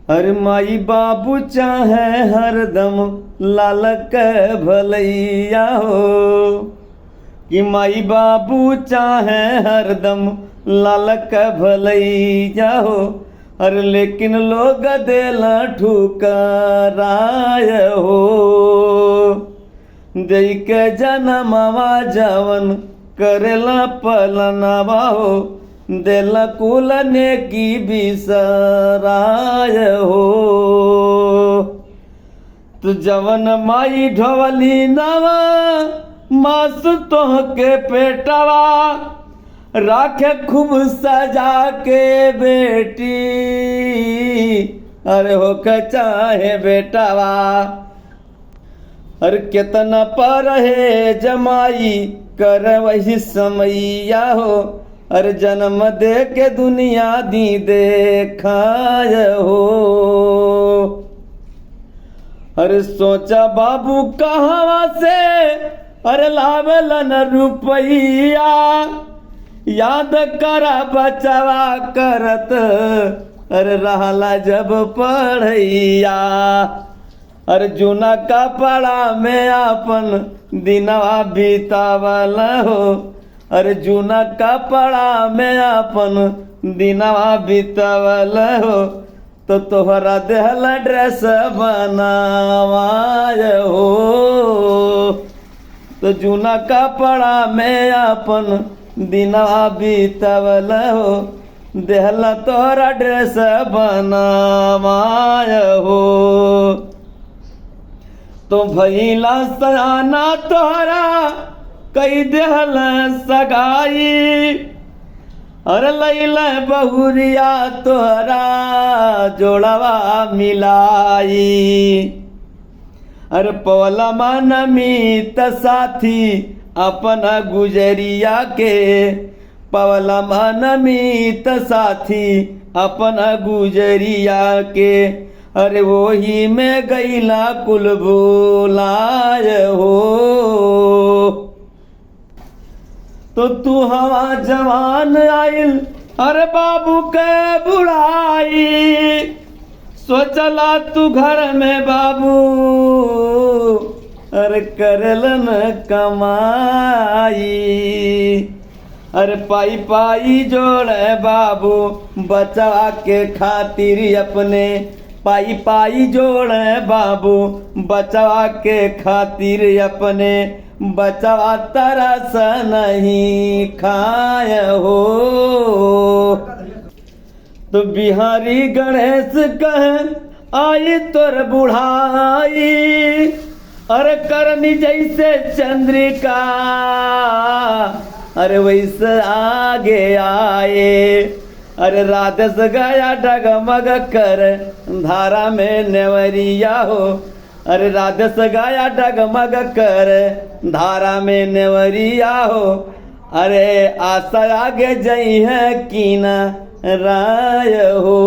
अरे माई बाबू चाहे हरदम लालक भलैया हो कि माई बाबू चाहे हरदम लालक भलैया हो। अरे लेकिन लोग देला ठुकराय हो दई के जनमवा जवन करेला पलनवा हो देला कुल ने की बिसराय हो। तो जवन माई ढोवली नवा मास तोह के पेटवा राखे खूब सजा के बेटी। अरे हो के चाहे बेटावा अरे कितना पर है जमाई कर वही समैया हो। अरे जन्म दे के दुनिया दी देखाय हो। अरे सोचा बाबू कहाँ से अरे लावेलन रुपैया याद करा बचवा करत अरे रहला जब पढ़ैया। अरे जूना कपड़ा में अपन दिनवा बीतावल हो। अरे जूना कपड़ा में अपन दिनवा बीतावल हो तो तोहरा देहल ड्रेस बनावाय हो। तो जूना कपड़ा में अपन दिनवा बीतावल हो देहला तोहरा ड्रेस बनावाय हो। तो भैला सयाना तोहरा कई देहल सगाई। अरे लैला बहुरिया तोहरा जोड़वा मिलाई। अरे पवला मन मीत साथी अपना गुजरिया के पवला मन मीत साथी अपना गुजरिया के। अरे वही में गईला कुल भूलाय हो। तो तू हवा जवान आइल अरे बाबू के बुढ़ाई सोचला तू घर में बाबू अरे करलन कमाई। अरे पाई पाई जोड़े बाबू बचा के खातिर अपने पाई पाई जोड़े बाबू बचवा के खातिर अपने बचवा तरस नहीं खाय हो। तो बिहारी गणेश कह आई तोर बुढ़ाई अरे करनी जैसे चंद्रिका अरे वैसे आगे आए। अरे रात से गया डगमग कर धारा में नेवरिया हो। अरे रात से गया डगमग कर धारा में नेवरिया हो। अरे आशा आगे जई है कीना राय हो।